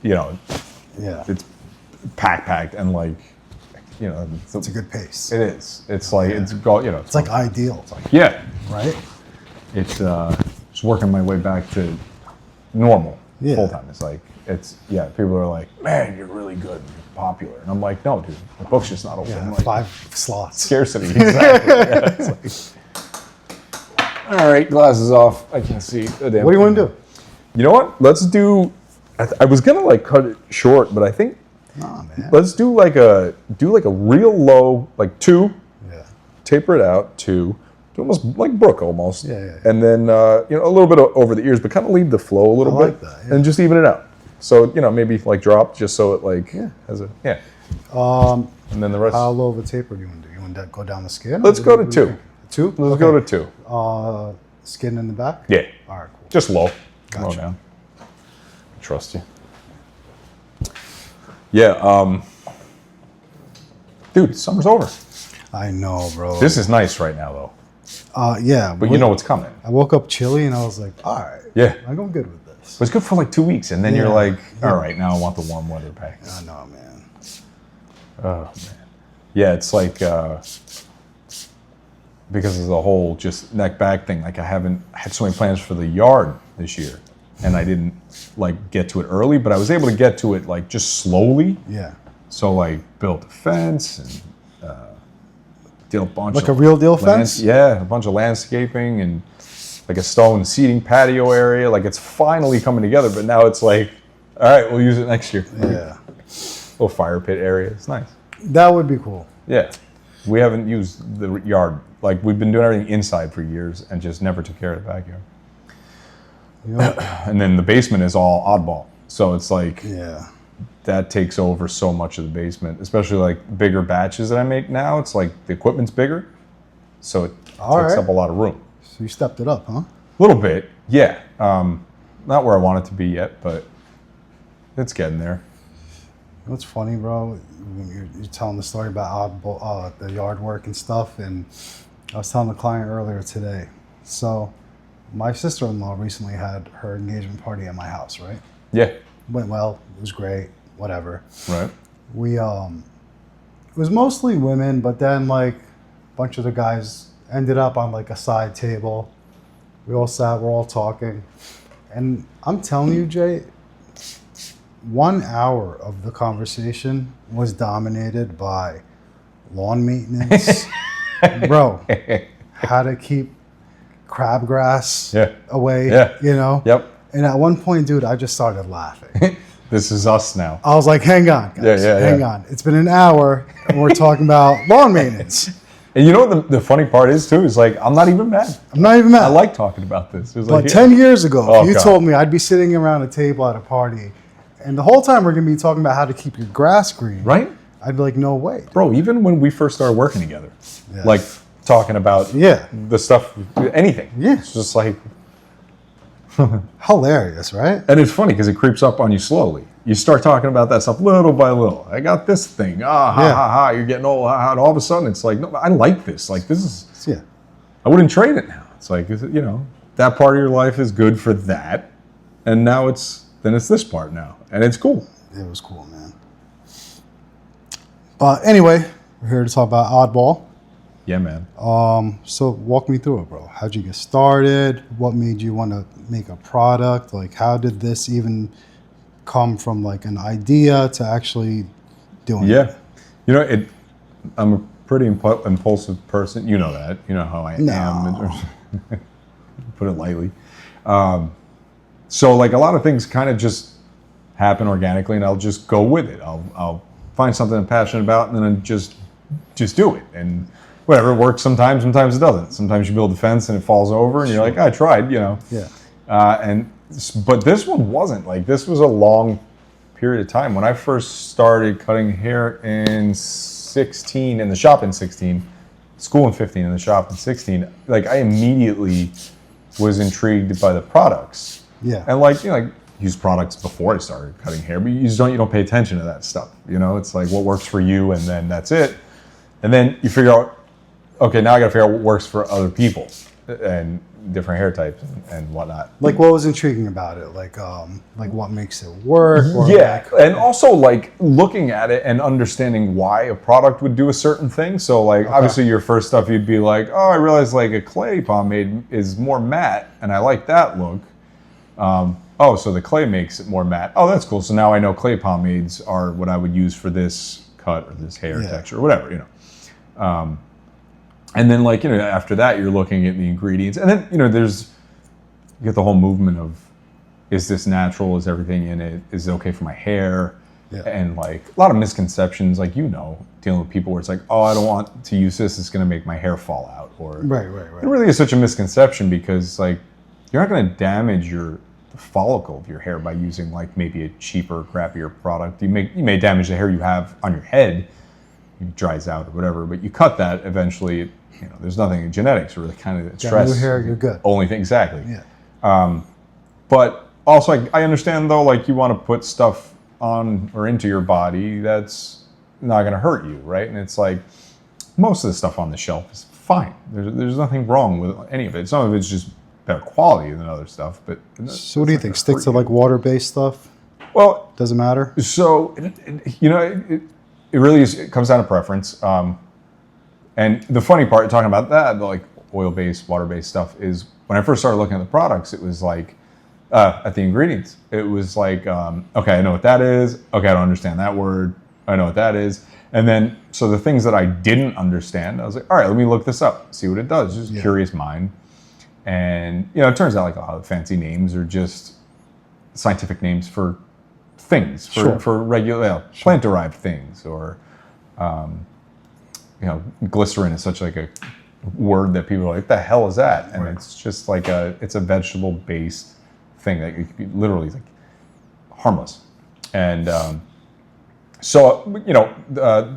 it's packed and like, it's a good pace. It is. It's like it's like ideal. It's like, yeah, right. It's just working my way back to normal full time. It's like people are like, man, you're really good, you're popular, and I'm like, no, dude, the book's just not open. Yeah, like, 5 slots. Scarcity, exactly. It's like, all right, glasses off. I can't see. What do you want to do? You know what? Let's do. I was gonna like cut it short, but I think let's do like a real low, like 2. Yeah. Taper it out 2. Almost like Brooke, almost. Yeah. And then a little bit over the ears, but kind of lead the flow a little bit, that, and just even it out. So maybe like drop just so it like has a and then the rest. How low of a taper do you want to do? You want to go down the skin? Let's go to 2. 2. Let's go to 2. Skin in the back. Yeah. All right. Cool. Just low. Gotcha. Low down. Trust you. Yeah. Dude, summer's over. I know, bro. This is nice right now, though. Yeah. But you know what's coming. I woke up chilly and I was like, all right. Yeah. I'm good with this. It was good for like 2 weeks, and then you're like, all right, now I want the warm weather back. I know, man. Oh, man. Yeah, it's like, because of the whole just neck back thing, like I haven't had so many plans for the yard this year, and I didn't like get to it early, but I was able to get to it like just slowly. Yeah. So like built a fence and did a bunch like a real deal fence? Yeah, a bunch of landscaping and like a stone seating patio area. Like it's finally coming together, but now it's like, all right, we'll use it next year. Yeah. Little fire pit area. It's nice. That would be cool. Yeah. We haven't used the yard. Like we've been doing everything inside for years and just never took care of the backyard. Yep. And then the basement is all Oddball. So it's like, that takes over so much of the basement, especially like bigger batches that I make now. It's like the equipment's bigger. So it takes up a lot of room. So you stepped it up, huh? A little bit, yeah. Not where I want it to be yet, but it's getting there. You know what's funny, bro? When you're telling the story about Oddball, the yard work and stuff, and I was telling the client earlier today. So my sister-in-law recently had her engagement party at my house, right? Yeah. Went well. It was great. Whatever. Right. We, it was mostly women, but then like a bunch of the guys ended up on like a side table. We all sat, we're all talking. And I'm telling you, Jay, 1 hour of the conversation was dominated by lawn maintenance. Bro, how to keep crabgrass away, Yep. And at one point, dude, I just started laughing. This is us now. I was like, hang on, guys. Hang on. It's been an hour, and we're talking about lawn maintenance. And you know what the funny part is, too? Is like, I'm not even mad. I'm not even mad. I like talking about this. It was but like, 10 years ago, if you told me I'd be sitting around a table at a party, and the whole time we're going to be talking about how to keep your grass green. Right? I'd be like, no way. Bro, even when we first started working together, like talking about the stuff, anything. Yeah. It's just like... hilarious, right? And it's funny because it creeps up on you slowly. You start talking about that stuff little by little. I got this thing. Ha. You're getting old. And all of a sudden, it's like, no, I like this. Like, this is... Yeah. I wouldn't trade it now. It's like, that part of your life is good for that. And now it's this part now. And it's cool. It was cool, man. But anyway, we're here to talk about Oddball. Yeah, man. So walk me through it, bro. How'd you get started? What made you want to make a product? Like, how did this even come from like an idea to actually doing it? Yeah. I'm a pretty impulsive person. You know that. You know how I am. Put it lightly. So like a lot of things kind of just happen organically, and I'll just go with it. I'll find something I'm passionate about, and then I just do it. And whatever, it works sometimes it doesn't. Sometimes you build a fence and it falls over, and you're like, I tried, Yeah. But this one wasn't. Like, this was a long period of time. When I first started cutting hair in 16, in the shop in 16, school in 15, in the shop in 16, like, I immediately was intrigued by the products. Yeah. And like, used products before I started cutting hair, but you don't pay attention to that stuff. It's like what works for you, and then that's it. And then you figure out, okay, now I got to figure out what works for other people. and different hair types and whatnot. Like, what was intriguing about it? Like what makes it work? Or Yeah, and also like looking at it and understanding why a product would do a certain thing. So like obviously your first stuff you'd be like, oh, I realized like a clay pomade is more matte and I like that look. Oh, so the clay makes it more matte. Oh, that's cool. So now I know clay pomades are what I would use for this cut or this hair texture or whatever, you know. And then like, you know, after that you're looking at the ingredients, and then, you know, you get the whole movement of, is this natural? Is everything in it? Is it okay for my hair? Yeah. And like a lot of misconceptions, like, you know, dealing with people where it's like, oh, I don't want to use this, it's going to make my hair fall out. Or right. It really is such a misconception, because like you're not going to damage the follicle of your hair by using like maybe a cheaper, crappier product. You may damage the hair you have on your head, it dries out or whatever, but you cut that eventually. You know, there's nothing in genetics really kind of stress. New hair, you're good. Only thing, exactly. Yeah. But also, I understand though, like you want to put stuff on or into your body that's not going to hurt you, right? And it's like most of the stuff on the shelf is fine. There's nothing wrong with any of it. Some of it's just better quality than other stuff. But so, what do you think? Stick to like water-based stuff? Well, doesn't matter. So, you know, it really is. It comes down to preference. And the funny part, talking about that, the like oil-based, water-based stuff, is when I first started looking at the products, it was like, at the ingredients, it was like, okay, I know what that is. Okay, I don't understand that word. I know what that is. And then, so the things that I didn't understand, I was like, all right, let me look this up, see what it does. Just a curious mind. And, you know, it turns out like a lot of fancy names are just scientific names for things, for regular, plant-derived things, or, you know, glycerin is such like a word that people are like, what the hell is that? And it's just like it's a vegetable-based thing that could be literally like harmless. And so, you know,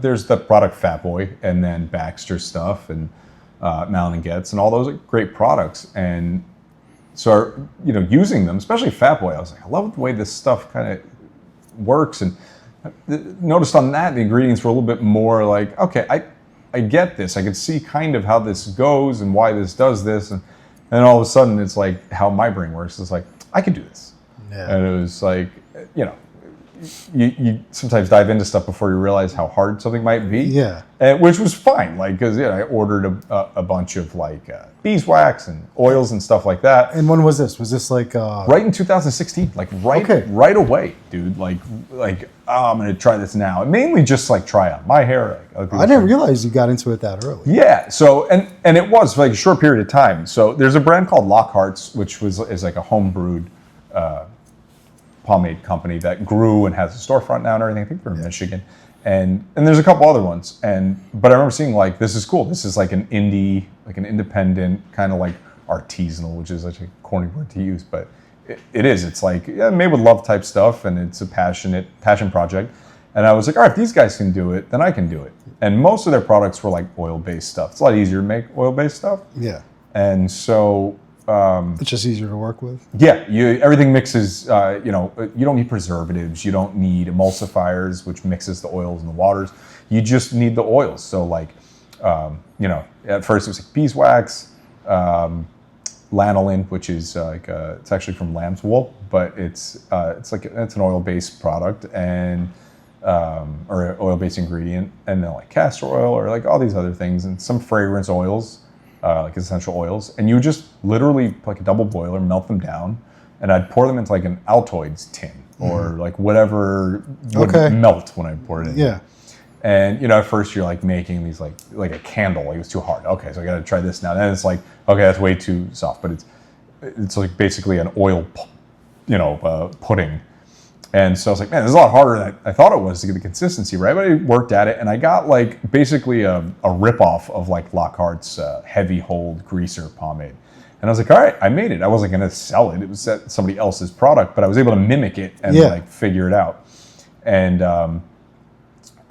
there's the product Fat Boy, and then Baxter stuff, and Malin and Getz, and all those are great products. And so, you know, using them, especially Fat Boy, I was like, I love the way this stuff kind of works. And noticed on that the ingredients were a little bit more like, okay, I get this. I can see kind of how this goes and why this does this. And then all of a sudden it's like how my brain works. It's like, I can do this. Yeah. And it was like, you know, you sometimes dive into stuff before you realize how hard something might be. Yeah. And, which was fine. Like, because I ordered a bunch of like beeswax and oils and stuff like that. And when was this? Was this like right in 2016? Like right away, dude. Like oh, I'm gonna try this now. And mainly just like try on my hair. Like, I didn't realize you got into it that early. Yeah. So and it was for like a short period of time. So there's a brand called Lockhart's, which is like a home brewed pomade company that grew and has a storefront now and everything. I think they're in Michigan. And there's a couple other ones. But I remember seeing like, this is cool. This is like an indie, like an independent, kind of like artisanal, which is such a corny word to use, but it is. It's like made with love type stuff, and it's a passion project. And I was like, all right, if these guys can do it, then I can do it. And most of their products were like oil-based stuff. It's a lot easier to make oil-based stuff. Yeah. And so it's just easier to work with. Yeah, everything mixes. You know, you don't need preservatives. You don't need emulsifiers, which mixes the oils and the waters. You just need the oils. So, like, you know, at first it was like beeswax, lanolin, which is like it's actually from lamb's wool, but it's an oil-based product and or an oil-based ingredient, and then like castor oil or like all these other things, and some fragrance oils. Like essential oils, and you would just literally like a double boiler, melt them down, and I'd pour them into like an Altoids tin or like whatever would melt when I poured it in. Yeah. And you know, at first you're like making these like a candle. Like it was too hard. Okay, so I got to try this now. And then it's like, okay, that's way too soft. But it's like basically an oil, pudding. And so I was like, man, this is a lot harder than I thought it was to get the consistency right. But I worked at it, and I got like basically a ripoff of like Lockhart's heavy hold greaser pomade. And I was like, all right, I made it. I wasn't going to sell it. It was somebody else's product, but I was able to mimic it and like figure it out. And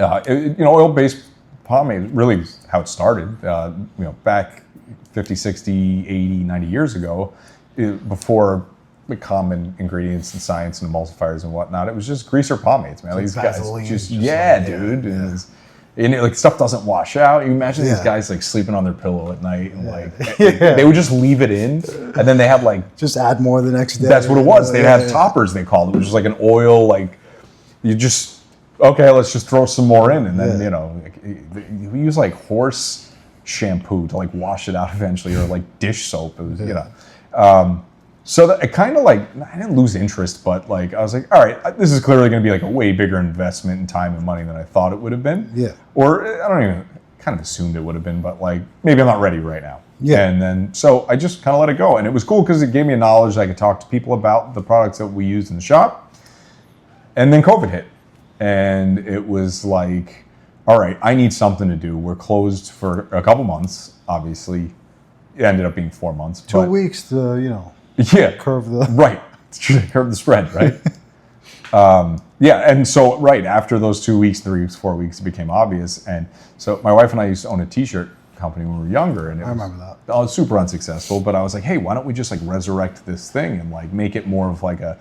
oil-based pomade really is how it started. Back 50, 60, 80, 90 years ago, before the common ingredients in science and emulsifiers and whatnot, it was just greaser pomades, man. These guys just dude. And And like stuff doesn't wash out. You imagine these guys like sleeping on their pillow at night and like they would just leave it in, and then they have like just add more the next day. That's what it was. They'd have toppers, they called it, which was like an oil, like you just let's just throw some more in, and then we use like horse shampoo to like wash it out eventually, or like dish soap. It was so that it kind of like, I didn't lose interest, but like I was like, all right, this is clearly going to be like a way bigger investment in time and money than I thought it would have been. Yeah. Or I don't even, kind of assumed it would have been, but like maybe I'm not ready right now. Yeah. And then so I just kind of let it go, and it was cool because it gave me a knowledge I could talk to people about the products that we used in the shop. And then COVID hit, and it was like, all right, I need something to do. We're closed for a couple months. Obviously, it ended up being 4 months. 2 weeks to curve the right, curve the spread, right? And so after those 2 weeks, 3 weeks, 4 weeks, it became obvious. And so my wife and I used to own a T-shirt company when we were younger, and I remember that. I was super unsuccessful, but I was like, hey, why don't we just like resurrect this thing and like make it more of like a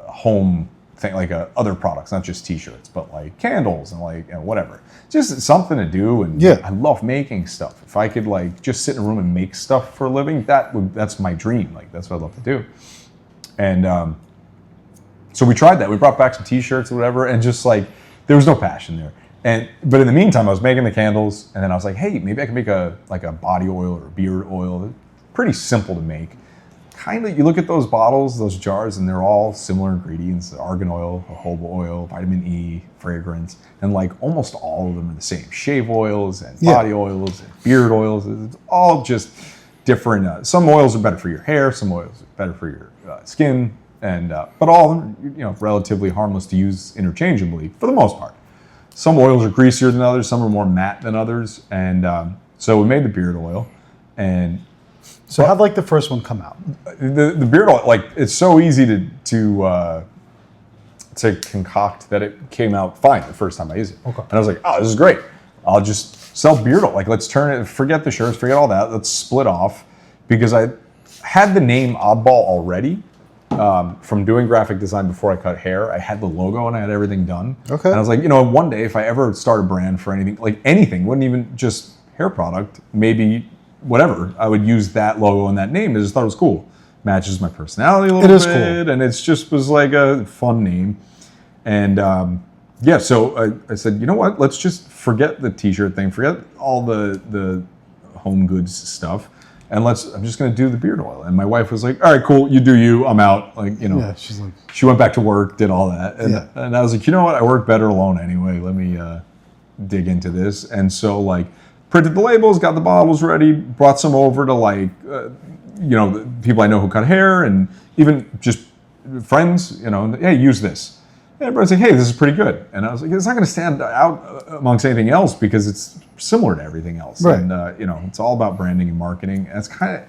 home thing, like other products, not just T-shirts, but like candles and like whatever, just something to do. And I love making stuff. If I could like just sit in a room and make stuff for a living, that's my dream. Like that's what I love to do. And so we tried that. We brought back some T-shirts or whatever, and just like there was no passion there. But in the meantime, I was making the candles, and then I was like, hey, maybe I can make a body oil or a beard oil. Pretty simple to make. Kind of, you look at those bottles, those jars, and they're all similar ingredients: argan oil, jojoba oil, vitamin E, fragrance, and like almost all of them are the same. Shave oils and body oils and beard oils. It's all just different. Some oils are better for your hair. Some oils are better for your skin, and but all of them, relatively harmless to use interchangeably for the most part. Some oils are greasier than others. Some are more matte than others, and so we made the beard oil, and. So how'd like the first one come out? The beard oil, like it's so easy to concoct that it came out fine the first time I used it. Okay. And I was like, oh, this is great. I'll just sell beard oil. Like let's turn it, forget the shirts, forget all that. Let's split off, because I had the name Oddball already from doing graphic design before I cut hair. I had the logo and I had everything done. Okay. And I was like, one day if I ever start a brand for anything, like anything, wouldn't even just hair product, maybe whatever, I would use that logo and that name. I just thought it was cool. Matches my personality a little bit. It is cool. And it's just was like a fun name. And so I said, you know what? Let's just forget the T-shirt thing, forget all the home goods stuff, and I'm just going to do the beard oil. And my wife was like, all right, cool, you do you, I'm out. Like, she's like, she went back to work, did all that. And I was like, you know what? I work better alone anyway. Let me dig into this. And so like, printed the labels, got the bottles ready, brought some over to like, the people I know who cut hair, and even just friends, hey, use this. And everybody's like, hey, this is pretty good. And I was like, it's not going to stand out amongst anything else because it's similar to everything else. Right. And, it's all about branding and marketing. And it's kind of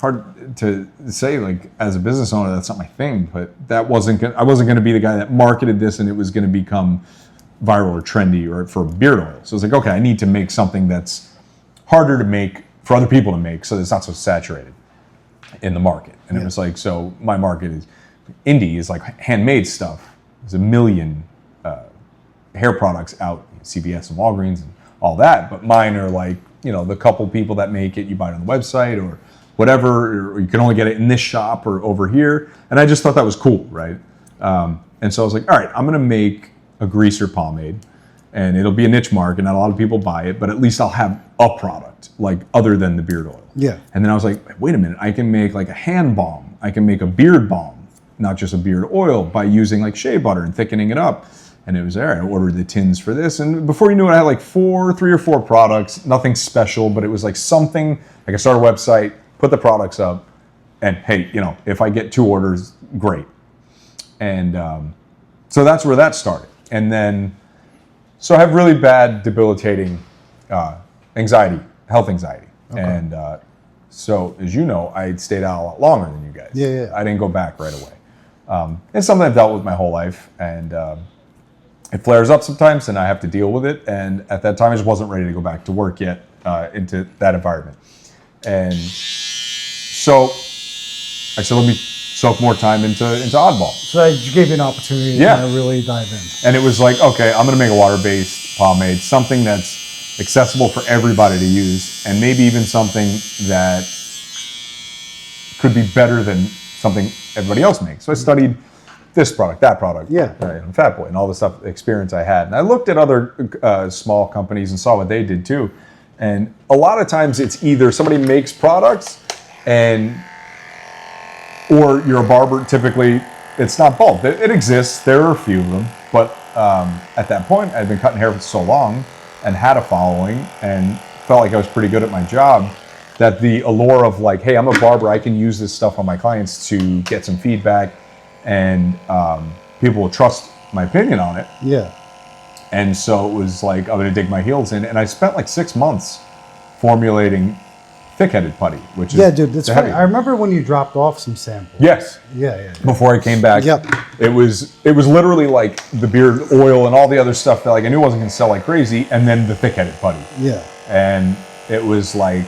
hard to say, like, as a business owner, that's not my thing, but I wasn't going to be the guy that marketed this and it was going to become viral or trendy or for beard oil. So it's like, okay, I need to make something that's harder to make for other people to make so that it's not so saturated in the market. And it was like, so my market is indie, is like handmade stuff. There's a million hair products out, CVS and Walgreens and all that, but mine are like, the couple people that make it, you buy it on the website or whatever, or you can only get it in this shop or over here. And I just thought that was cool, right? And so I was like, all right, I'm gonna make a greaser pomade, and it'll be a niche market. Not a lot of people buy it, but at least I'll have a product like other than the beard oil. Yeah. And then I was like, wait a minute, I can make like a hand balm. I can make a beard balm, not just a beard oil, by using like shea butter and thickening it up. And it was there. I ordered the tins for this, and before you knew it, I had like 3 or 4 products. Nothing special, but it was like something. I could start a website, put the products up, and hey, if I get 2 orders, great. And so that's where that started. And then, so I have really bad, debilitating anxiety, health anxiety. Okay. And so, as you know, I stayed out a lot longer than you guys. Yeah. I didn't go back right away. It's something I've dealt with my whole life, and it flares up sometimes, and I have to deal with it. And at that time, I just wasn't ready to go back to work yet into that environment. And so I said, let me soak more time into Oddball. So that gave you an opportunity to kind of really dive in. And it was like, okay, I'm going to make a water-based pomade, something that's accessible for everybody to use, and maybe even something that could be better than something everybody else makes. So I studied this product, that product, and Fat Boy, and all the stuff, experience I had. And I looked at other small companies and saw what they did too. And a lot of times it's either somebody makes products or you're a barber. Typically, it's not both. It exists. There are a few of them. But at that point, I'd been cutting hair for so long and had a following and felt like I was pretty good at my job, that the allure of like, hey, I'm a barber, I can use this stuff on my clients to get some feedback, and people will trust my opinion on it. Yeah. And so it was like, I'm going to dig my heels in. And I spent like 6 months formulating thick-headed putty, which is dude, that's funny. I remember when you dropped off some samples. Yes. Yeah. Before I came back. Yep. It was literally like the beard oil and all the other stuff that like I knew wasn't going to sell like crazy, and then the thick-headed putty. Yeah. And it was like,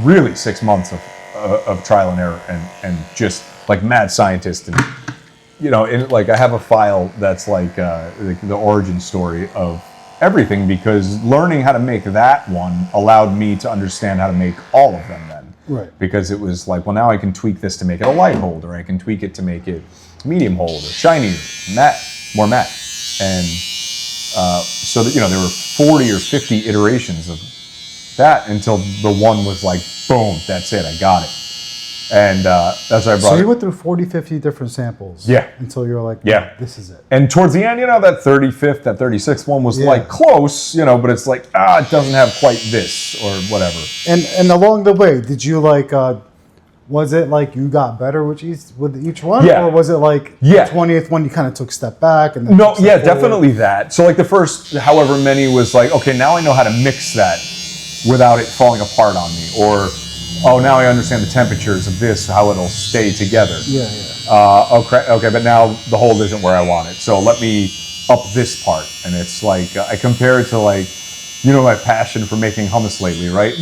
really 6 months of trial and error and just like mad scientist. And like I have a file that's like the origin story of everything, because learning how to make that one allowed me to understand how to make all of them then. Right. Because it was like, well, now I can tweak this to make it a light hold, or I can tweak it to make it medium hold, or shinier, matte, more matte. And so that, there were 40 or 50 iterations of that until the one was like, boom, that's it, I got it. And that's why I brought it. So you went through 40, 50 different samples. Yeah. Until you were like, this is it. And towards the end, that 35th, that 36th one was like close, but it's like, it doesn't have quite this or whatever. And along the way, did you like, was it like you got better with each one? Yeah. Or was it like the 20th one you kind of took a step back? And then definitely that. So like the first however many was like, okay, now I know how to mix that without it falling apart on me. Or, oh, now I understand the temperatures of this, how it'll stay together. Okay, but now the hold isn't where I want it. So let me up this part. And it's like, I compare it to like, my passion for making hummus lately, right?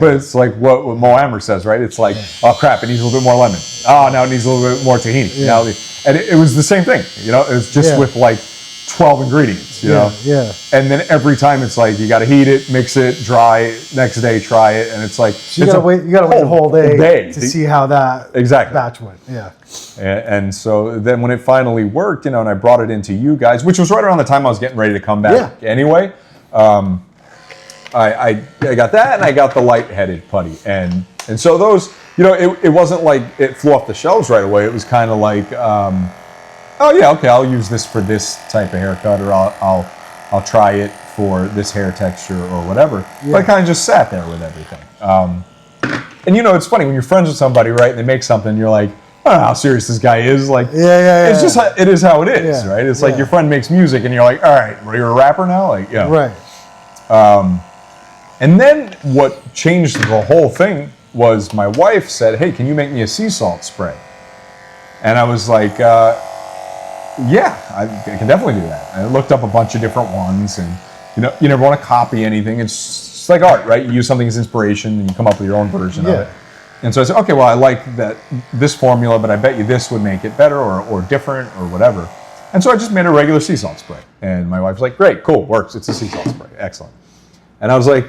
But it's like what Mo Ammer says, right? It's like, oh crap, it needs a little bit more lemon. Oh, now it needs a little bit more tahini. Now, and it was the same thing, it was just with like 12 ingredients, you know? And then every time it's like, you got to heat it, mix it, dry it, next day try it, and it's like, so you got to wait a whole day to see how that batch went. Yeah. And so then when it finally worked, and I brought it into you guys, which was right around the time I was getting ready to come back anyway, I got that, and I got the light-headed putty. And so those, it wasn't like it flew off the shelves right away. It was kind of like, oh yeah, okay, I'll use this for this type of haircut, or I'll try it for this hair texture or whatever. But I kind of just sat there with everything. And it's funny when you're friends with somebody, right? And they make something, you're like, I don't know how serious this guy is. Like, it's just it is how it is, right? It's like your friend makes music, and you're like, all right, well, you're a rapper now, like, right. And then what changed the whole thing was my wife said, hey, can you make me a sea salt spray? And I was like, yeah, I can definitely do that. And I looked up a bunch of different ones, and you never want to copy anything. It's like art, right? You use something as inspiration, and you come up with your own version of it. And so I said, okay, well, I like this formula, but I bet you this would make it better or different or whatever. And so I just made a regular sea salt spray. And my wife was like, great, cool, works. It's a sea salt spray, excellent. And I was like,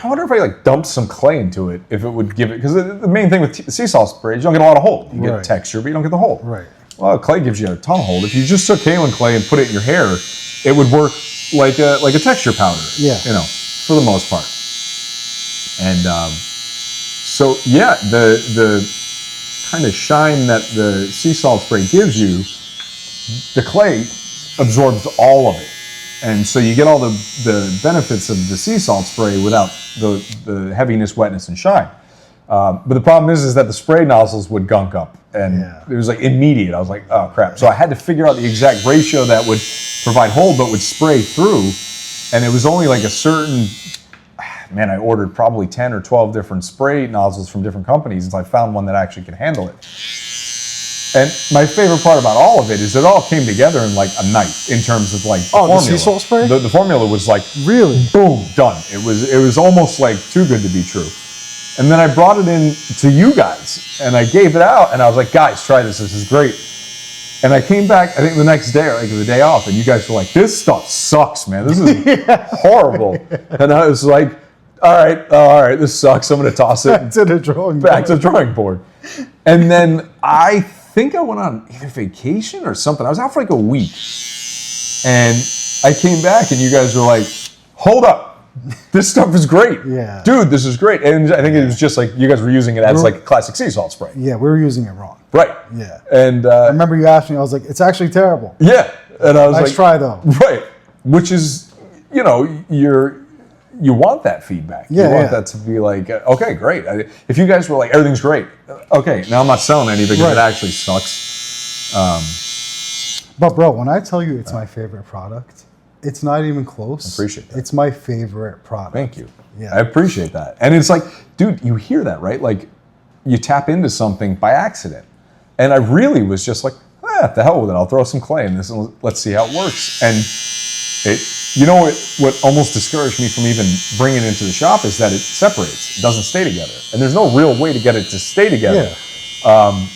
I wonder if I dumped some clay into it, if it would give it, because the main thing with sea salt spray is you don't get a lot of hold. You get texture, but you don't get the hold. Right. Well, clay gives you a ton of hold. If you just took kaolin clay and put it in your hair, it would work like a texture powder. Yeah. For the most part. And so the kind of shine that the sea salt spray gives you, the clay absorbs all of it. And so you get all the benefits of the sea salt spray without the heaviness, wetness, and shine. But the problem is that the spray nozzles would gunk up, and it was like immediate. I was like, oh crap. So I had to figure out the exact ratio that would provide hold but would spray through. And it was only like a certain, I ordered probably 10 or 12 different spray nozzles from different companies until I found one that actually could handle it. And my favorite part about all of it is it all came together in like a night in terms of like the formula. The sea salt spray? The formula was like, really? Boom, done. It was almost like too good to be true. And then I brought it in to you guys, and I gave it out, and I was like, guys, try this. This is great. And I came back, I think the next day, or like the day off, and you guys were like, this stuff sucks, man. This is horrible. And I was like, all right, this sucks. I'm going to toss it Back to the drawing board. back to the drawing board. And then I think I went on either vacation or something. I was out for like a week. And I came back, and you guys were like, hold up. This stuff is great. Yeah. Dude, this is great. And I think it was just like you guys were using it as like classic sea salt spray. Yeah, we were using it wrong. Right. Yeah. And I remember you asked me, I was like, it's actually terrible. yeah. And I was Nice like, try though. right. Which is, you want that feedback. Yeah, you want yeah. that to be like, okay, great. If you guys were like, everything's great. Okay, now I'm not selling any because it actually sucks. But bro, when I tell you it's my favorite product, it's not even close. I appreciate that. It's my favorite product. Thank you. Yeah. I appreciate that. And it's like, dude, you hear that, right? Like, you tap into something by accident. And I really was just like, the hell with it. I'll throw some clay in this and let's see how it works. And what almost discouraged me from even bringing it into the shop is that it separates. It doesn't stay together. And there's no real way to get it to stay together. Yeah.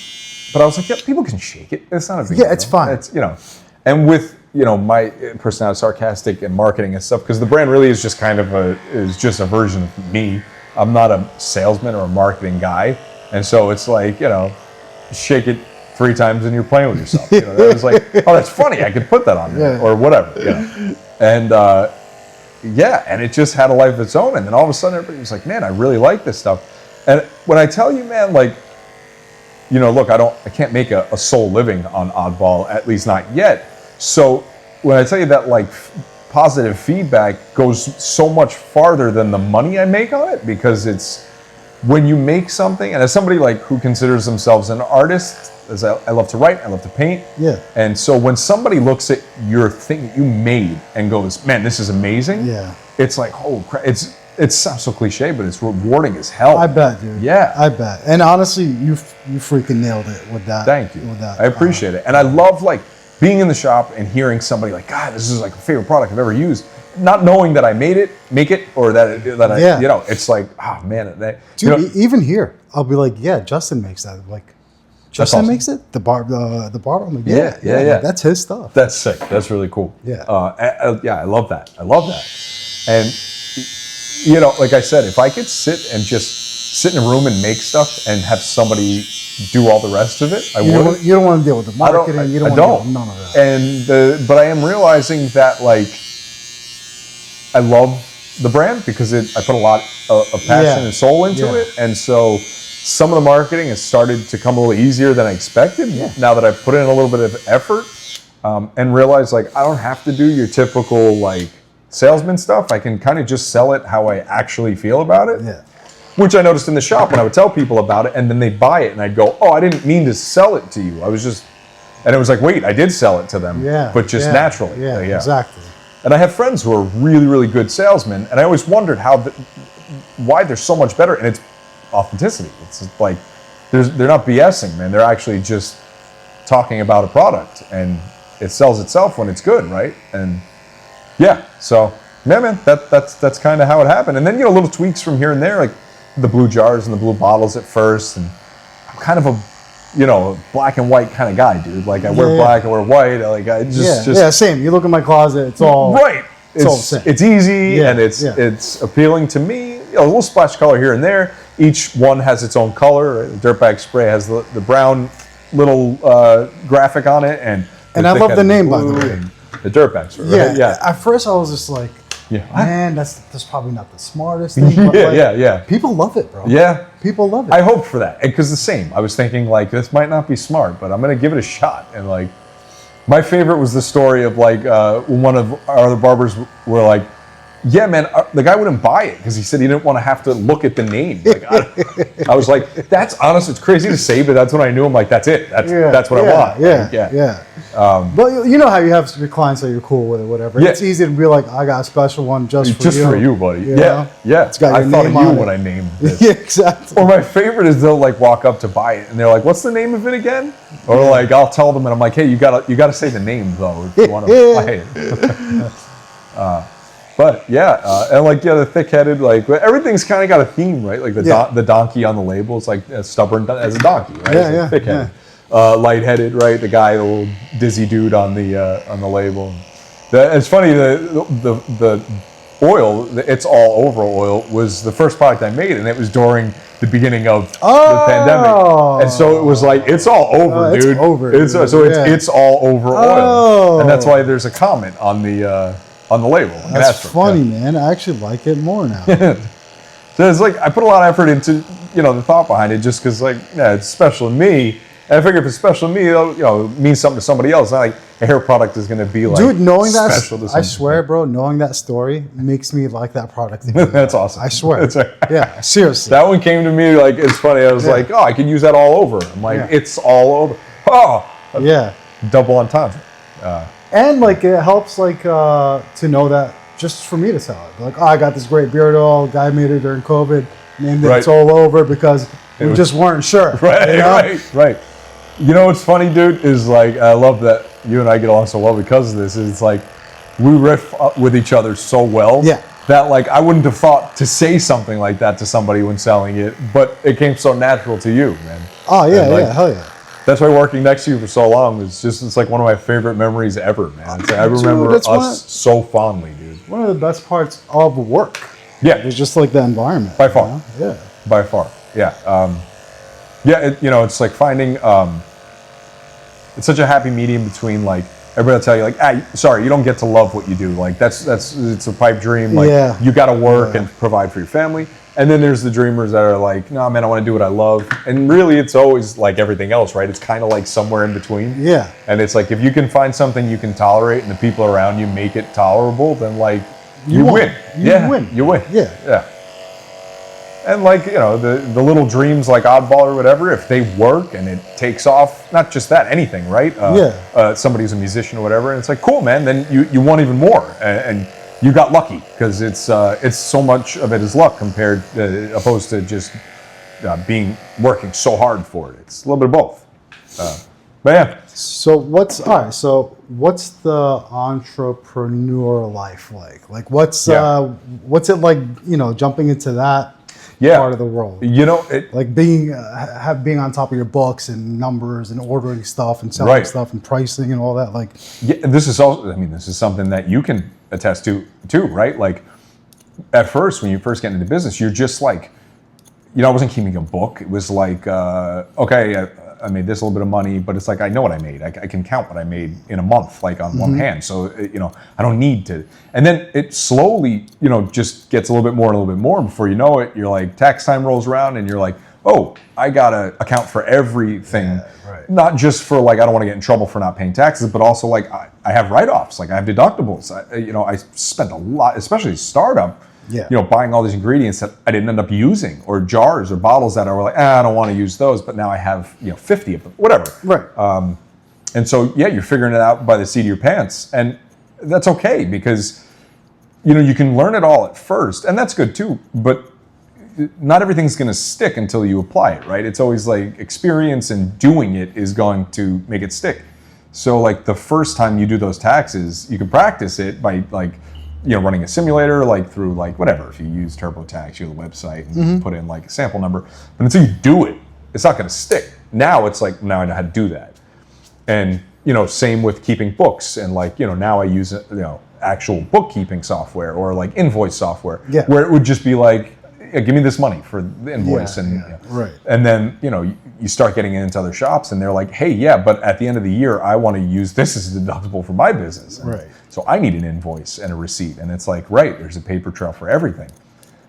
But I was like, yeah, people can shake it. It's not a big deal. Yeah, it's fine. It's, and with, my personality, sarcastic and marketing and stuff, because the brand really is just kind of just a version of me. I'm not a salesman or a marketing guy. And so it's like, shake it 3 times and you're playing with yourself. It was like, oh, that's funny. I could put that on there or whatever. And and it just had a life of its own. And then all of a sudden everybody was like, man, I really like this stuff. And when I tell you, man, like, look, I can't make a sole living on Oddball, at least not yet. So when I tell you that like positive feedback goes so much farther than the money I make on it, because it's when you make something, and as somebody like who considers themselves an artist, as I love to write, I love to paint. Yeah. And so when somebody looks at your thing that you made and goes, man, this is amazing. Yeah. It's like, oh crap. It sounds so cliche, but it's rewarding as hell. I bet, dude. Yeah. I bet. And honestly, you freaking nailed it with that. Thank you. With that, I appreciate it. And I love like being in the shop and hearing somebody like, God, this is like a favorite product I've ever used. Not knowing that I make it, or that it's like, oh man. Dude, even here, I'll be like, yeah, Justin makes that. Like, Justin makes it? The bar. I'm like, yeah. Like, that's his stuff. That's sick. That's really cool. Yeah. I love that. And, like I said, if I could sit in a room and make stuff and have somebody do all the rest of it, I would. You don't want to deal with the marketing. You don't want to deal with none of that. But I am realizing that, like, I love the brand because I put a lot of passion and soul into it. And so some of the marketing has started to come a little easier than I expected now that I've put in a little bit of effort, and realized, like, I don't have to do your typical, like, salesman stuff. I can kind of just sell it how I actually feel about it. Yeah. Which I noticed in the shop when I would tell people about it, and then they'd buy it, and I'd go, oh, I didn't mean to sell it to you. I was just, and it was like, wait, I did sell it to them, but just naturally. Yeah, exactly. And I have friends who are really, really good salesmen, and I always wondered why they're so much better, and it's authenticity. It's like, they're not BSing, man. They're actually just talking about a product, and it sells itself when it's good, right? And so, man, that's kind of how it happened. And then, little tweaks from here and there, like the blue jars and the blue bottles at first, and I'm kind of a black and white kind of guy, dude. Like, I wear black, I wear white. I just same. You look in my closet, it's all right. It's easy and it's it's appealing to me. A little splash color here and there. Each one has its own color. Right? The Dirtbag spray has the brown little graphic on it, and I love the name, by the way. The Dirtbag spray. Right? Yeah. At first, I was just like, man, that's probably not the smartest thing. But people love it, bro. Yeah. People love it. I hope for that. Because the same. I was thinking, like, this might not be smart, but I'm going to give it a shot. And, like, my favorite was the story of, like, when one of our other barbers were like, yeah, man, the guy wouldn't buy it because he said he didn't want to have to look at the name. Like, I was like, that's honest. It's crazy to say, but that's when I knew I'm like, that's it. That's what I want. Yeah. But you know how you have your clients that you're cool with or whatever. Yeah. It's easy to be like, I got a special one just for you. Just for you, buddy. Yeah. It's got your I thought name of you on when it. I named this. Yeah, exactly. Or my favorite is they'll like walk up to buy it and they're like, what's the name of it again? Or like, I'll tell them and I'm like, hey, you gotta say the name though if you want to buy it. But yeah, and like the thick-headed, like everything's kind of got a theme, right? Like the donkey on the label is like as stubborn as a donkey, right? Yeah, yeah, thick-headed, light-headed, right? The guy, the little dizzy dude on the label. It's funny, the oil, the It's All Over oil, was the first product I made, and it was during the beginning of the pandemic, and so it was like it's all over, dude. It's over. It's all over oil, and that's why there's a comment on the label. That's funny, man. I actually like it more now. So it's like I put a lot of effort into the thought behind it, just because it's special to me. And I figure if it's special to me, it means something to somebody else. Not like a hair product is going to be like, dude, knowing that, I swear, bro, knowing that story makes me like that product again. That's awesome. I swear. Yeah, seriously. That one came to me like, it's funny. I was like, oh, I can use that all over. I'm like, it's all over. Oh, yeah. Double entendre. And like it helps to know that just for me to tell it. Like, oh, I got this great beard oil. Guy made it during COVID. Named it It's All Over because we just weren't sure. Right. You know what's funny, dude, is like, I love that you and I get along so well because of this. It's like we riff with each other so well that like I wouldn't have thought to say something like that to somebody when selling it, but it came so natural to you, man. Oh yeah, hell yeah. That's why working next to you for so long it's like one of my favorite memories ever, man. I remember us so fondly, dude. One of the best parts of work. Yeah, it's just like the environment. By far. Yeah. By far. Yeah. It's like finding. It's such a happy medium between like everybody will tell you like, sorry, you don't get to love what you do. Like that's it's a pipe dream. Like you got to work and provide for your family. And then there's the dreamers that are like, no, man, I want to do what I love. And really, it's always like everything else, right? It's kind of like somewhere in between. Yeah. And it's like if you can find something you can tolerate and the people around you make it tolerable, then like you win. You win. Yeah. And like, the little dreams like Oddball or whatever, if they work and it takes off, not just that, anything, right? Somebody's a musician or whatever, and it's like, cool, man, then you want even more. And you got lucky because it's so much of it is luck compared opposed to just working so hard for it. It's a little bit of both. But yeah. So what's the entrepreneur life like? Like what's it like, jumping into that part of the world? Like being on top of your books and numbers and ordering stuff and selling stuff and pricing and all that. Like this is something that you can attest to too, right? Like at first, when you first get into business, you're just like, I wasn't keeping a book. It was like, okay, I made this little bit of money, but it's like, I know what I made. I can count what I made in a month, like on one hand. So, I don't need to. And then it slowly, just gets a little bit more. And before you know it, you're like, tax time rolls around and you're like, oh, I got to account for everything. Yeah, right. Not just for like, I don't want to get in trouble for not paying taxes, but also like I have write-offs, like I have deductibles. I spent a lot, especially startup, buying all these ingredients that I didn't end up using, or jars or bottles that I were like, I don't want to use those, but now I have 50 of them, whatever. Right. And so you're figuring it out by the seat of your pants, and that's okay because you can learn it all at first, and that's good too. But not everything's going to stick until you apply it, right? It's always like experience and doing it is going to make it stick. So like the first time you do those taxes, you can practice it by like running a simulator, like through like whatever. If you use TurboTax, you have a website and put in like a sample number. But until you do it, it's not going to stick. Now it's like, now I know how to do that. And same with keeping books. And like now I use actual bookkeeping software or like invoice software, where it would just be like, give me this money for the invoice. Right. And then you start getting into other shops and they're like, hey, but at the end of the year I want to use this as a deductible for my business. And so I need an invoice and a receipt. And it's like, there's a paper trail for everything.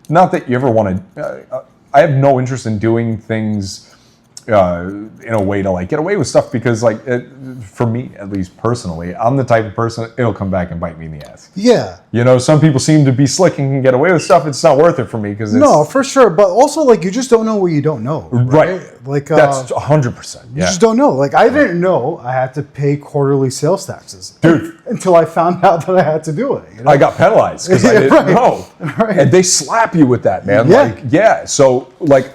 Not that you ever want to, I have no interest in doing things in a way to like get away with stuff because like for me, at least personally, I'm the type of person, it'll come back and bite me in the ass. Yeah. Some people seem to be slick and can get away with stuff. It's not worth it for me because no, for sure. But also like you just don't know what you don't know. Right. Like that's 100%. You just don't know. Like I didn't know I had to pay quarterly sales taxes, dude, until I found out that I had to do it. I got penalized because I didn't know. And they slap you with that, man. So like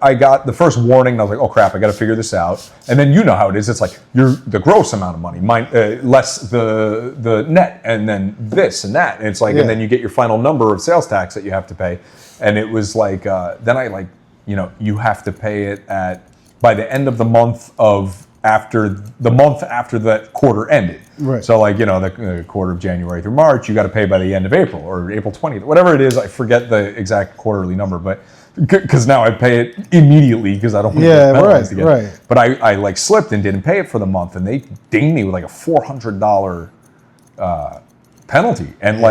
I got the first warning, and I was like, oh crap, I got to figure this out. And then you know how it is. It's like the gross amount of money, less the net, and then this and that. And it's like, and then you get your final number of sales tax that you have to pay. And it was like, then I like, you have to pay it by the end of the month after that quarter ended. Right. So like, the quarter of January through March, you got to pay by the end of April or April 20th, whatever it is. I forget the exact quarterly number, but because now I pay it immediately because I don't want to get penalized again. Right. But I like slipped and didn't pay it for the month, and they dinged me with like a $400 penalty. And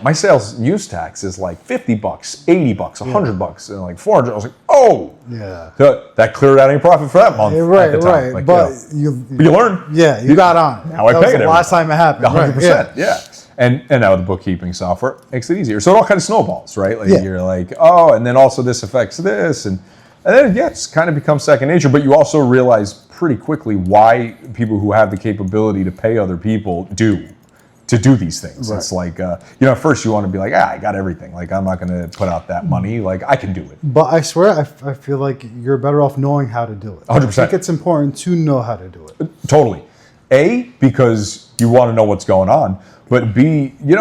my sales and use tax is like $50, $80, $100, and like $400. I was like, oh, yeah, that cleared out any profit for that month. Right, at the time. right. Like, but you learn. Yeah, you got on. Now I pay it. The last time it happened. 100%. Yeah. And now the bookkeeping software makes it easier. So it all kind of snowballs, right? Like you're like, oh, and then also this affects this, and then it's kind of becomes second nature. But you also realize pretty quickly why people who have the capability to pay other people to do these things. Right. It's like, at first you want to be like, I got everything. Like, I'm not going to put out that money. Like, I can do it. But I swear, I feel like you're better off knowing how to do it. 100%. I think it's important to know how to do it. Totally. A, because you want to know what's going on. But B, you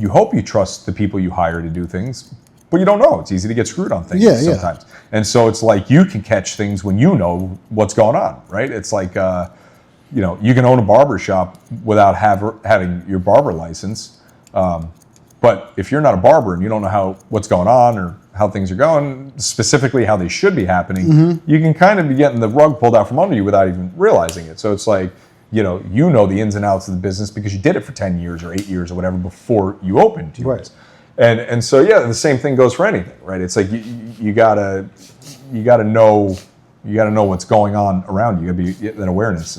hope you trust the people you hire to do things, but you don't know. It's easy to get screwed on things sometimes. Yeah. And so it's like you can catch things when you know what's going on, right? It's like, you can own a barbershop without having your barber license. But if you're not a barber and you don't know what's going on or how things are going, specifically how they should be happening, you can kind of be getting the rug pulled out from under you without even realizing it. So it's like, you know the ins and outs of the business because you did it for 10 years or 8 years or whatever before you opened. Right. And so, the same thing goes for anything, right? It's like you gotta know what's going on around you. That awareness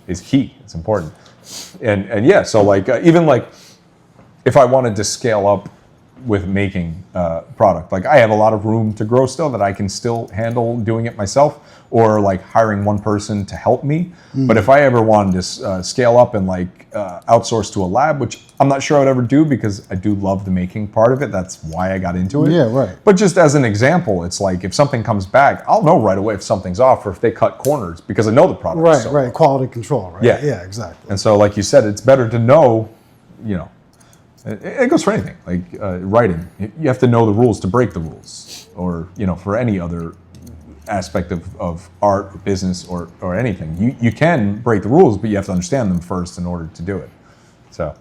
is key. It's important. And so like even like if I wanted to scale up with making product, like I have a lot of room to grow still that I can still handle doing it myself or like hiring one person to help me. But if I ever wanted to scale up and like outsource to a lab, which I'm not sure I would ever do because I do love the making part of it. That's why I got into it. Yeah, right. But just as an example, it's like if something comes back, I'll know right away if something's off or if they cut corners because I know the product. Right, right. Quality control, right? Yeah, exactly. And so like you said, it's better to know, it goes for anything, like writing. You have to know the rules to break the rules or, for any other aspect of art or business or anything. You can break the rules, but you have to understand them first in order to do it. So,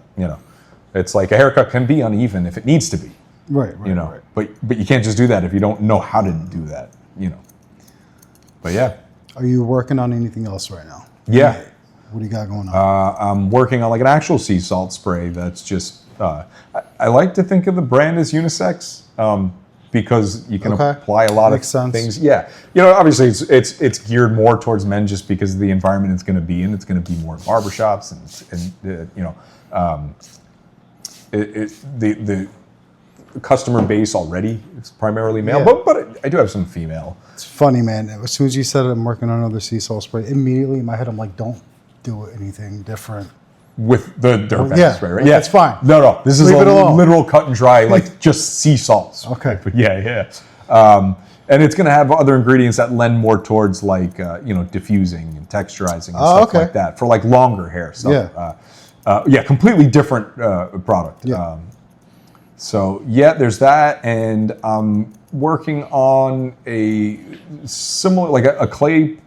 it's like a haircut can be uneven if it needs to be. Right. Right. But you can't just do that if you don't know how to do that, But yeah. Are you working on anything else right now? Yeah. What do you got going on? I'm working on like an actual sea salt spray that's just, I like to think of the brand as unisex because you can apply a lot of things. Yeah. Obviously it's geared more towards men just because of the environment it's going to be in. It's going to be more barbershops the customer base already is primarily male, but I do have some female. It's funny, man. As soon as you said I'm working on another sea salt spray, immediately in my head I'm like, don't do anything different. With the Dirtbag spray, right? Yeah, it's fine. No. This is a literal cut and dry, like just sea salts. Okay. But yeah. And it's going to have other ingredients that lend more towards like, diffusing and texturizing and stuff like that for like longer hair. So, completely different product. Yeah. There's that. And I'm working on a similar, like a clay,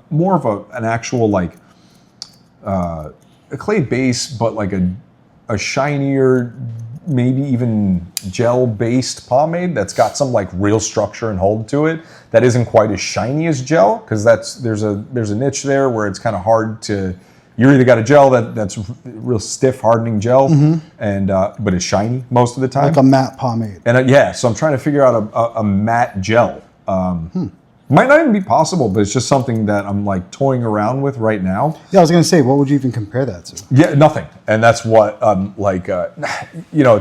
more of an actual like, a clay base, but like a shinier, maybe even gel-based pomade that's got some like real structure and hold to it that isn't quite as shiny as gel because there's a niche there where it's kind of hard to. You either got a gel that's real stiff, hardening gel, and but it's shiny most of the time, like a matte pomade. And so I'm trying to figure out a matte gel. Might not even be possible, but it's just something that I'm like toying around with right now. Yeah, I was gonna say, what would you even compare that to? Yeah, nothing. And that's what it's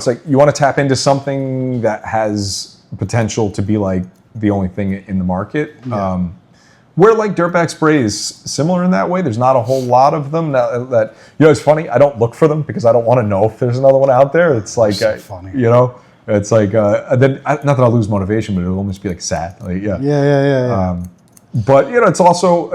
like you want to tap into something that has potential to be like the only thing in the market. Yeah. Where like Dirtbag spray is similar in that way. There's not a whole lot of them that it's funny. I don't look for them because I don't want to know if there's another one out there. It's like so funny. It's like then not that I'll lose motivation, but it'll almost be like sad. Like Yeah. But it's also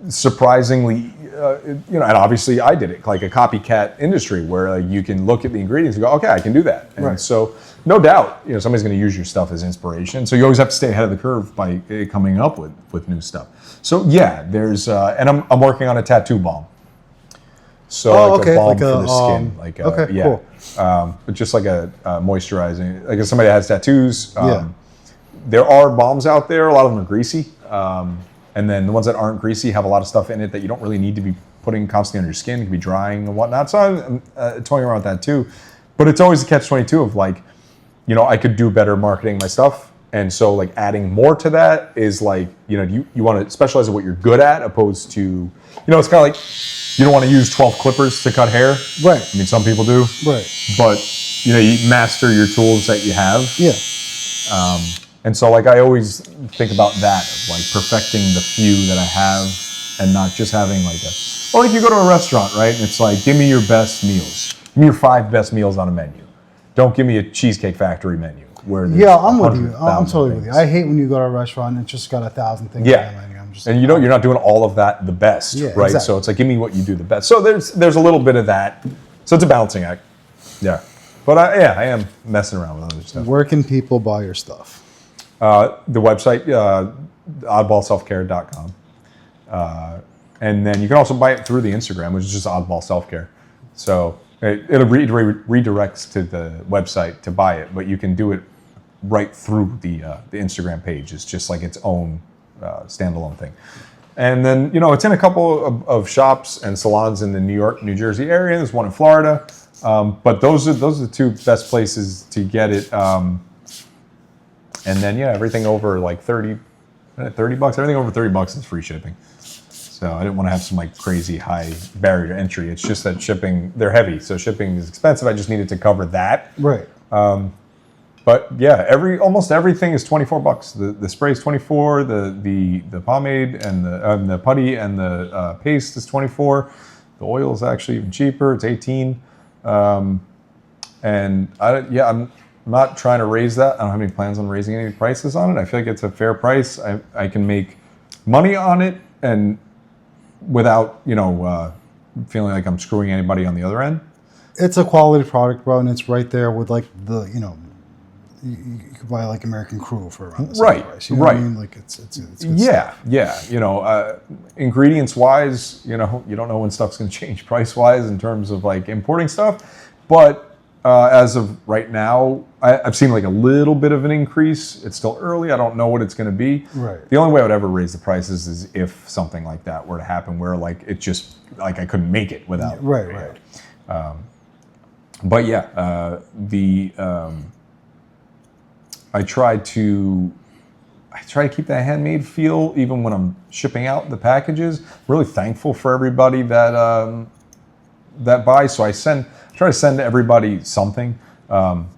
surprisingly, and obviously I did it like a copycat industry where you can look at the ingredients and go, okay, I can do that. And Right. so no doubt, somebody's going to use your stuff as inspiration. So you always have to stay ahead of the curve by coming up with new stuff. So yeah, there's and I'm working on a tattoo balm. So a balm for the skin, cool. But just like a moisturizing. Like if somebody has tattoos, Yeah. there are balms out there. A lot of them are greasy, and then the ones that aren't greasy have a lot of stuff in it that you don't really need to be putting constantly on your skin. It can be drying and whatnot. So I'm toying around with that too. But it's always a catch-22 of like, I could do better marketing my stuff. And so like adding more to that is like, you want to specialize in what you're good at opposed to, it's kind of like you don't want to use 12 clippers to cut hair. Right. I mean, some people do. Right. But, you master your tools that you have. Yeah. And so like I always think about that, of like perfecting the few that I have and not just having like you go to a restaurant, right? And it's like, give me your best meals. Give me your 5 best meals on a menu. Don't give me a Cheesecake Factory menu. Yeah, I'm with you. I'm totally with you. I hate when you go to a restaurant and it's just got 1,000 things on the menu. I'm just you're not doing all of that the best, right? Exactly. So it's like, give me what you do the best. So there's a little bit of that. So it's a balancing act. Yeah. But I am messing around with other stuff. Where can people buy your stuff? The website, oddballselfcare.com. And then you can also buy it through the Instagram, which is just Oddball Self-Care. So it redirects to the website to buy it, but you can do it right through the Instagram page. It's just like its own standalone thing. And then, it's in a couple of shops and salons in the New York, New Jersey area. There's one in Florida. But those are the 2 best places to get it. And then, everything over like $30, everything over $30 is free shipping. So I didn't want to have some like crazy high barrier to entry. It's just that shipping, they're heavy. So shipping is expensive. I just needed to cover that. Right. But yeah, almost everything is $24. The spray is $24. The pomade and the putty and the paste is $24. The oil is actually even cheaper. It's $18. And I'm not trying to raise that. I don't have any plans on raising any prices on it. I feel like it's a fair price. I can make money on it and without feeling like I'm screwing anybody on the other end. It's a quality product, bro, and it's right there with like the you could buy like American Crew for around the same price. You know what I mean? Like it's good stuff. Yeah. Ingredients wise, you don't know when stuff's going to change price wise in terms of like importing stuff, but as of right now, I've seen like a little bit of an increase. It's still early. I don't know what it's going to be. Right. The only way I would ever raise the prices is if something like that were to happen, where like it just like I couldn't make it without. Right. But yeah, I try to keep that handmade feel even when I'm shipping out the packages. Really thankful for everybody that buys. So I try to send everybody something.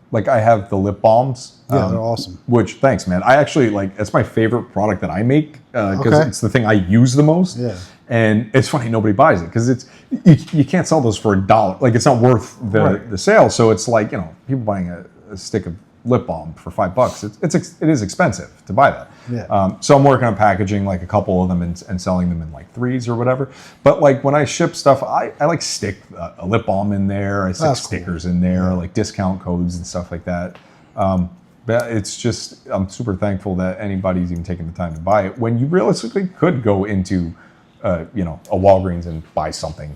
Like I have the lip balms. Yeah, they're awesome. Which, thanks, man. I actually it's my favorite product that I make because it's the thing I use the most. Yeah. And it's funny nobody buys it because you can't sell those for $1. Like it's not worth the sale. So it's like people buying a stick of lip balm for $5. It is expensive to buy that. Yeah. So I'm working on packaging like a couple of them and selling them in like 3s or whatever. But like when I ship stuff, I like stick a lip balm in there. I stick stickers in there, like discount codes and stuff like that. But it's just I'm super thankful that anybody's even taking the time to buy it when you realistically could go into a Walgreens and buy something,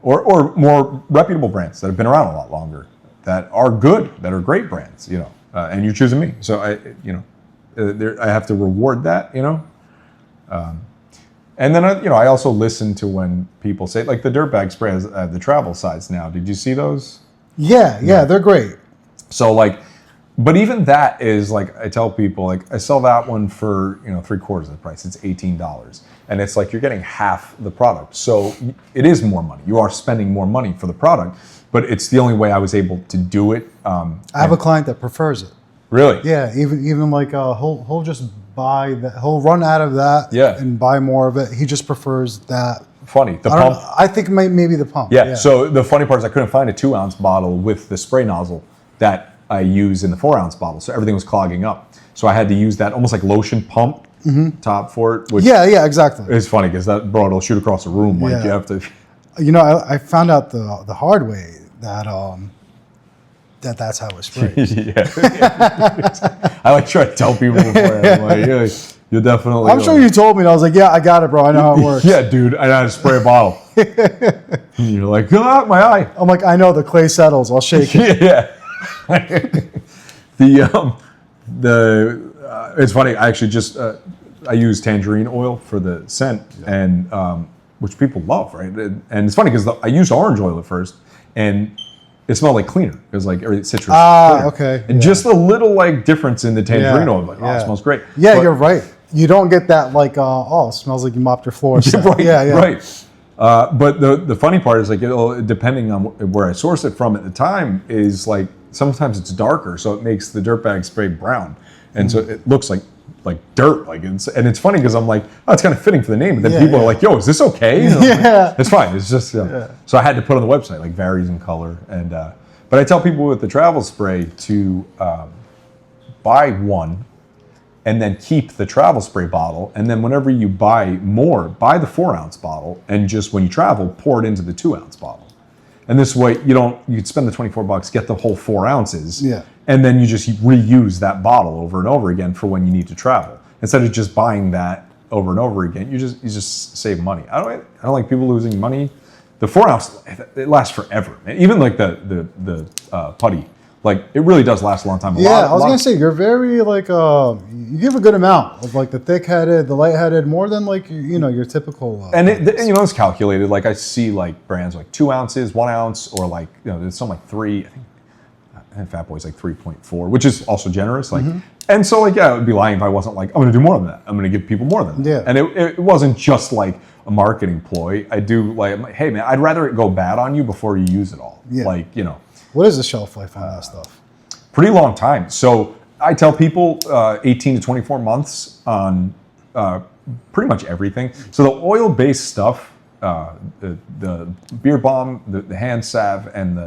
or more reputable brands that have been around a lot longer, that are good, that are great brands, and you're choosing me. So I have to reward that, and then I also listen to when people say like the Dirtbag spray has the travel size now. Did you see those? Yeah, they're great. So but even that is like I tell people like I sell that one for 3/4 of the price. It's $18, and it's like you're getting half the product. So it is more money. You are spending more money for the product, but it's the only way I was able to do it. I have a client that prefers it. Really? Yeah, even like he'll just buy that. He'll run out of that and buy more of it. He just prefers that. Funny. The pump. I think maybe the pump. Yeah. So the funny part is I couldn't find a 2-ounce bottle with the spray nozzle that I use in the 4-ounce bottle, so everything was clogging up. So I had to use that almost like lotion pump top for it. Which yeah, exactly. It's funny because that broad will shoot across the room. Like you have to. You know, I found out the hard way that that's how it sprays. I like try to tell people before. I'm like, you're definitely. I'm sure you told me. And I was like, yeah, I got it, bro. I know how it works. Yeah, dude, I know how to spray a bottle. And you're like, ah, my eye. I'm like, I know the clay settles. I'll shake it. Yeah. It's funny. I actually just I use tangerine oil for the scent, and which people love, right? And it's funny because I used orange oil at first, and it smelled like cleaner. It was like every citrus. Cleaner. Okay. And just a little like difference in the tangerine oil. Like, it smells great. Yeah, but you're right. You don't get that like, it smells like you mopped your floor. Right. Yeah. Right. But the funny part is like, depending on where I source it from at the time, is like sometimes it's darker, so it makes the dirtbag spray brown, and so it looks like dirt. And it's funny because I'm like, oh, it's kind of fitting for the name, but then people are like, yo, is this okay? Like, it's fine. It's just so I had to put on the website like varies in color, and but I tell people with the travel spray to buy one. And then keep the travel spray bottle. And then whenever you buy more, buy the 4-ounce bottle. And just when you travel, pour it into the 2-ounce bottle. And this way, you'd spend the $24, get the whole 4 ounces. Yeah. And then you just reuse that bottle over and over again for when you need to travel. Instead of just buying that over and over again, you just save money. I don't like people losing money. The 4-ounce, it lasts forever, man. Even like the putty. Like, it really does last a long time. I was going to say, you're very, like, you give a good amount of, like, the thick-headed, the light-headed, more than, like, your typical... and it's calculated. Like, I see, like, brands like 2 ounces, 1 ounce, or, like, there's some, like, 3, I think Fat Boy's, like, 3.4, which is also generous. Like, and so, like, I would be lying if I wasn't like, I'm going to do more than that. I'm going to give people more than that. Yeah. And it wasn't just, like, a marketing ploy. I do, like, hey, man, I'd rather it go bad on you before you use it all. Yeah. Like, What is the shelf life on that stuff? Pretty long time. So I tell people 18 to 24 months on pretty much everything. So the oil-based stuff, the beer balm, the hand salve, and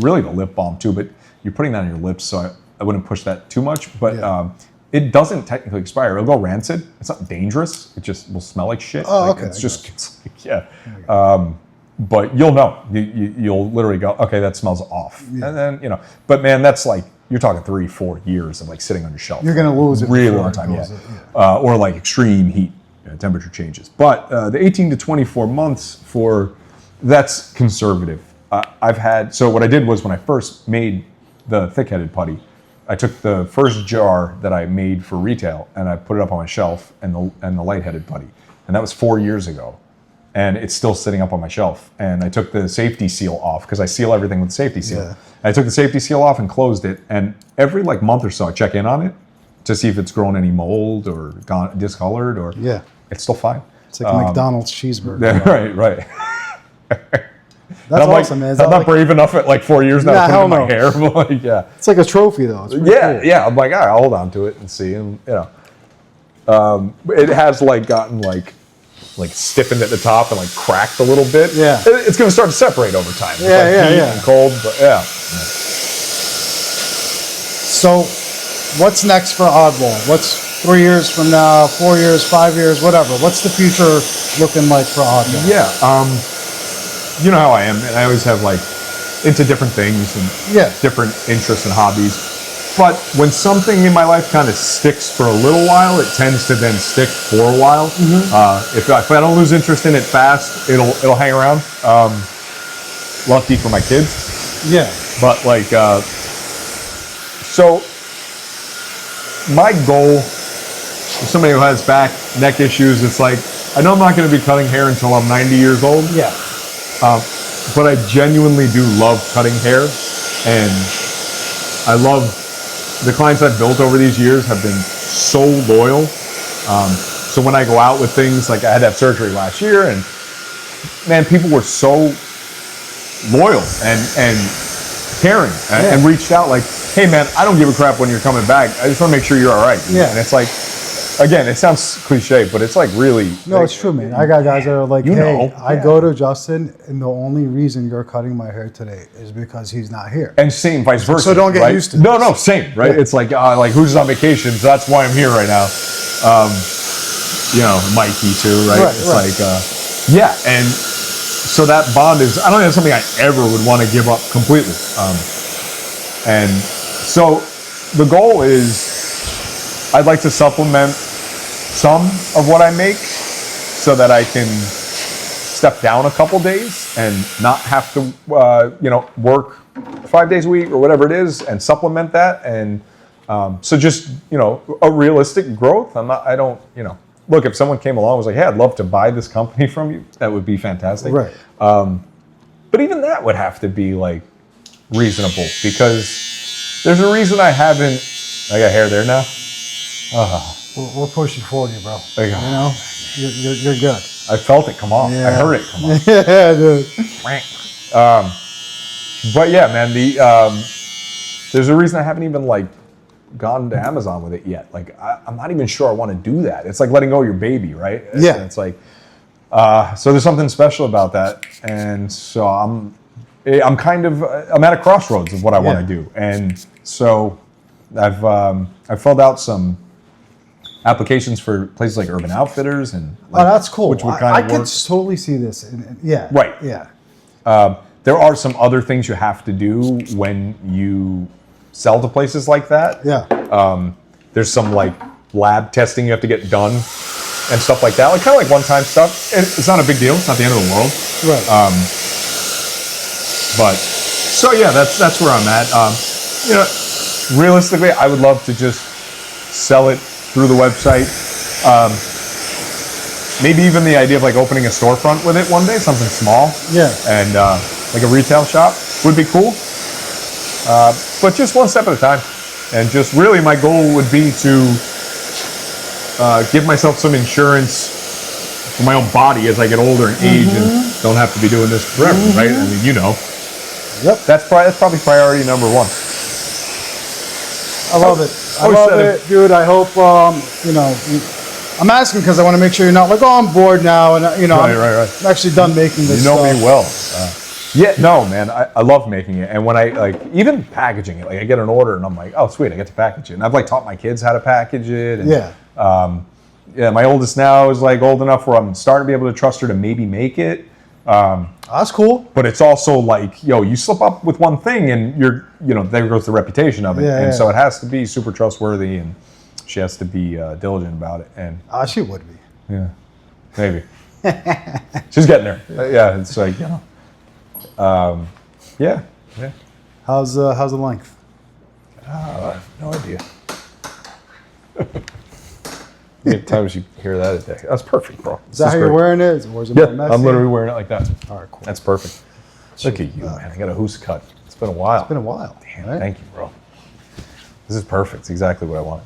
really the lip balm too, but you're putting that on your lips, so I wouldn't push that too much. But it doesn't technically expire. It'll go rancid. It's not dangerous. It just will smell like shit. Oh, like, okay. It's but you'll know. You'll literally go, okay, that smells off. Yeah. And then, but man, that's like, you're talking 3-4 years of like sitting on your shelf. You're going to lose it. Really long time, or like extreme heat, temperature changes. But the 18 to 24 months that's conservative. So what I did was when I first made the thick-headed putty, I took the first jar that I made for retail and I put it up on my shelf and the light-headed putty. And that was 4 years ago. And it's still sitting up on my shelf. And I took the safety seal off because I seal everything with the safety seal. Yeah. I took the safety seal off and closed it. And every like month or so, I check in on it to see if it's grown any mold or gone discolored or it's still fine. It's like a McDonald's cheeseburger. Right. That's awesome, man. I'm not brave enough at like 4 years now to put it in my hair. But like, it's like a trophy though. It's cool. I'm like, all right, I'll hold on to it and see. And it has like gotten like stiffened at the top and like cracked a little bit. Yeah. It's going to start to separate over time. Heat and cold, but So what's next for Oddball? What's 3 years from now, 4 years, 5 years, whatever? What's the future looking like for Oddball? Yeah. You know how I am, and I always have like into different things and different interests and hobbies. But when something in my life kind of sticks for a little while, it tends to then stick for a while. If I don't lose interest in it fast, it'll hang around. Lucky for my kids. Yeah. But like, so my goal, if somebody who has back, neck issues, it's like, I know I'm not going to be cutting hair until I'm 90 years old. Yeah. But I genuinely do love cutting hair, and I love the clients I've built over these years have been so loyal. So when I go out with things, like I had to have surgery last year, and man, people were so loyal and caring and reached out like, hey man, I don't give a crap when you're coming back. I just want to make sure you're all right. Yeah. And it's like, again, it sounds cliche, but it's like really. No, it's true, man. I got guys that are like, You hey, know, I go to Justin, and the only reason you're cutting my hair today is because he's not here. And same vice versa. So don't get right? used to No, this. no, same, right? Yeah. It's like who's on vacation, so that's why I'm here right now. Mikey too, right? Right, it's right. like, yeah, and so that bond is, I don't think that's something I ever would want to give up completely. And so the goal is I'd like to supplement some of what I make so that I can step down a couple days and not have to, work 5 days a week or whatever it is and supplement that. And so just, a realistic growth. Look, if someone came along and was like, hey, I'd love to buy this company from you, that would be fantastic. Right. But even that would have to be like reasonable because there's a reason I got hair there now. We're pushing for you, bro. There you go. You know, you're good. I felt it come off. Yeah. I heard it come off. Yeah, dude. But yeah, man, there's a reason I haven't even like gone to Amazon with it yet. Like I'm not even sure I want to do that. It's like letting go of your baby, right? Yeah. It's like so there's something special about that, and so I'm at a crossroads of what I want to do, and so I've filled out some applications for places like Urban Outfitters and like, That's cool. which would I kind of could work. totally see this. Yeah. Right. Yeah. There are some other things you have to do when you sell to places like that. Yeah. There's some like lab testing you have to get done and stuff like that. Like kind of like one-time stuff. And it's not a big deal. It's not the end of the world. Right. But so yeah, that's where I'm at. Realistically, I would love to just sell it through the website. Maybe even the idea of like opening a storefront with it one day, something small. Yeah. And like a retail shop would be cool. But just one step at a time. And just really my goal would be to give myself some insurance for my own body as I get older and age and don't have to be doing this forever, right? I mean, Yep. That's probably priority number one. I love it. I love it, dude. I hope, I'm asking because I want to make sure you're not like, oh, I'm bored now. And, Right. I'm actually done making this You know stuff. me well. Yeah, no, man, I love making it. And when I even packaging it, like I get an order and I'm like, oh, sweet, I get to package it. And I've like taught my kids how to package it. And, my oldest now is like old enough where I'm starting to be able to trust her to maybe make it. That's cool. But it's also like, you slip up with one thing and there goes the reputation of it. Yeah, so it has to be super trustworthy and she has to be diligent about it. And She would be. yeah, maybe. She's getting there. Yeah, it's like, yeah. How's the length? No idea. How many times you hear that a day? That's perfect, bro. Is that how you're wearing it? Or is it Yeah, more messy? I'm literally wearing it like that. All right, cool. That's perfect. Look at you, man. I got a hoose cut. It's been a while. It's been a while. Damn, right? thank you, bro. This is perfect. It's exactly what I wanted.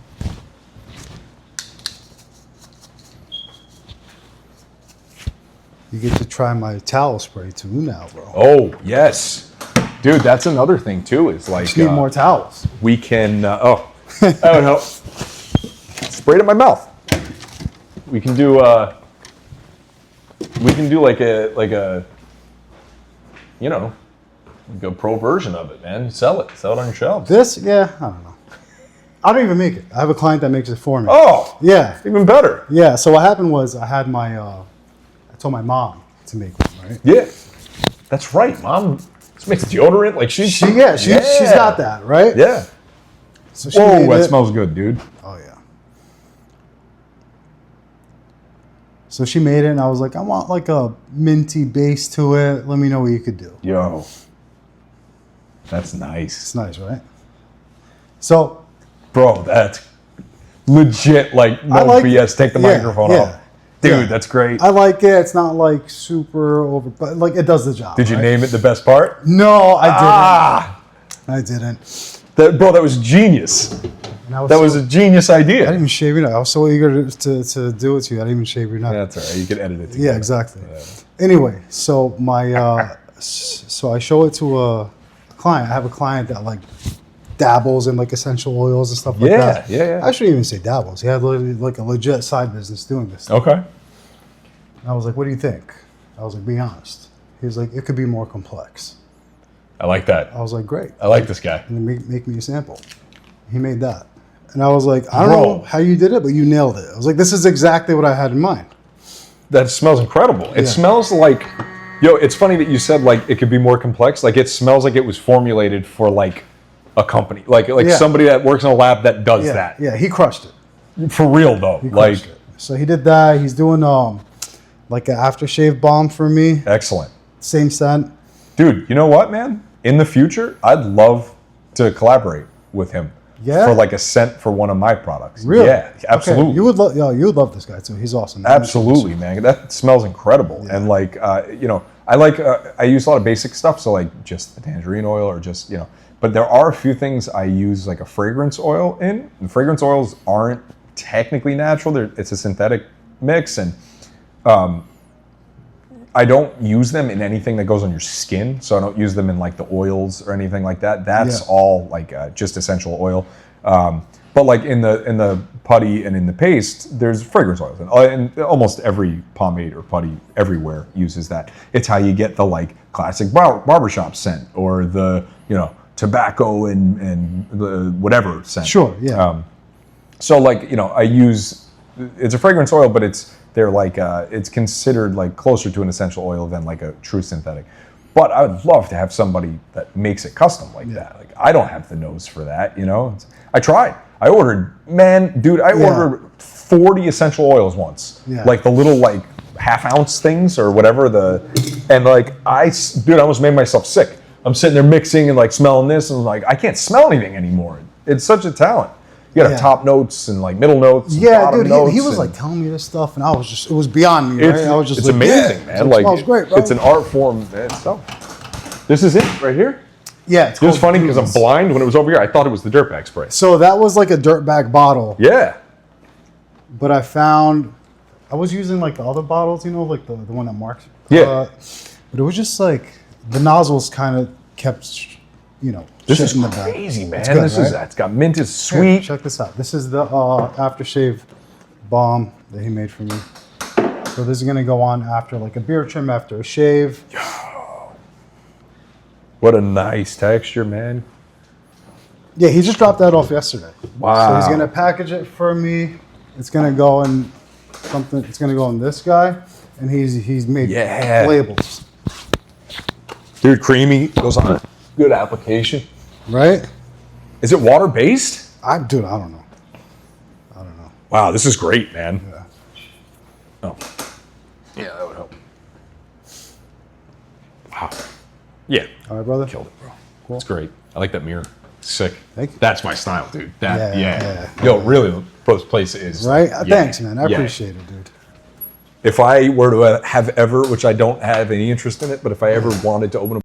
You get to try my towel spray too now, bro. Oh, yes. Dude, that's another thing, too, is like... Just need more towels. We can... that would help. Spray it in my mouth. We can do... like a pro version of it, man. Sell it on your shelves. This? Yeah, I don't know. I don't even make it. I have a client that makes it for me. Oh, Yeah. even better. Yeah, so what happened was I had I told my mom to make one, right? Yeah, that's right. Mom makes deodorant. Like she's got that, right? Yeah. So she Whoa, made that it. smells good, dude. Oh, yeah. So she made it, and I was like, I want like a minty base to it. Let me know what you could do. Yo, that's nice. It's nice, right? So, Bro, that's legit, like, no BS. Take the microphone off. Dude, that's great. I like it. It's not like super over, but like it does the job. Did you right? name it the best part? No, I didn't. Ah! I didn't. Bro, that was genius. And I That was a genius I didn't idea. even shave your nut. I was so eager to do it to you. I didn't even shave your nut. That's all right. You can edit it together. Yeah, exactly. Anyway, so my so I show it to a client. I have a client that like dabbles in like essential oils and stuff like that. Yeah. I shouldn't even say dabbles. He had like a legit side business doing this stuff. Okay. And I was like, what do you think? I was like, be honest. He was like, it could be more complex. I like that. I was like, great. I like this guy. And then make me a sample. He made that. And I was like, I don't know how you did it, but you nailed it. I was like, this is exactly what I had in mind. That smells incredible. It smells like, it's funny that you said like it could be more complex. Like it smells like it was formulated for like a company, like somebody that works in a lab that does that. Yeah, he crushed it. For real though. He crushed it. So he did that. He's doing like an aftershave balm for me. Excellent. Same scent. Dude, you know what, man? In the future, I'd love to collaborate with him. Yeah. For like a scent for one of my products. Really? Yeah, absolutely. Okay. You would love this guy too. He's awesome. Absolutely, man. That smells incredible. Yeah. And like, I use a lot of basic stuff. So like just the tangerine oil or just, but there are a few things I use like a fragrance oil in. And fragrance oils aren't technically natural. It's a synthetic mix. And I don't use them in anything that goes on your skin. So I don't use them in like the oils or anything like that. That's all like just essential oil. But like in the putty and in the paste, there's fragrance oils. And almost every pomade or putty everywhere uses that. It's how you get the like classic barbershop scent or the, tobacco and the whatever scent. Sure, yeah. So like, I use, it's a fragrance oil, but they're like, it's considered like closer to an essential oil than like a true synthetic. But I would love to have somebody that makes it custom like that. Like I don't have the nose for that, I tried. I ordered 40 essential oils once. Yeah. Like the little like half-ounce things or whatever and like I almost made myself sick. I'm sitting there mixing and like smelling this and like I can't smell anything anymore. It's such a talent. You got top notes and like middle notes. And bottom notes he was like telling me this stuff, and I was it was beyond me. Right? I was just it's amazing, man. It smells great, bro. It's an art form itself. This is it right here. Yeah, it was funny because I'm blind. When it was over here, I thought it was the dirtbag spray. So that was like a dirtbag bottle. Yeah. But I was using like the other bottles, like the one that Mark's. Yeah. But it was just like the nozzles kind of kept, This is crazy, man. It's good, It's got mint. It's sweet. Here, check this out. This is the aftershave balm that he made for me. So this is gonna go on after like a beard trim, after a shave. Yo, what a nice texture, man. Yeah, he just dropped that off yesterday. Wow. So he's gonna package it for me. It's gonna go in something. It's gonna go in this guy, and he's made labels. Dude, creamy goes on a good application. Right? Is it water based? I don't know. Wow, this is great, man. Yeah. Oh. Yeah, that would help. Wow. Yeah. All right, brother. Killed it, bro. Cool. It's great. I like that mirror. Sick. Thank you. That's my style, dude. Yeah. Yo, really, this place is. Right? Thanks, man. I appreciate it, dude. If I were to have ever, which I don't have any interest in it, but if I ever wanted to open a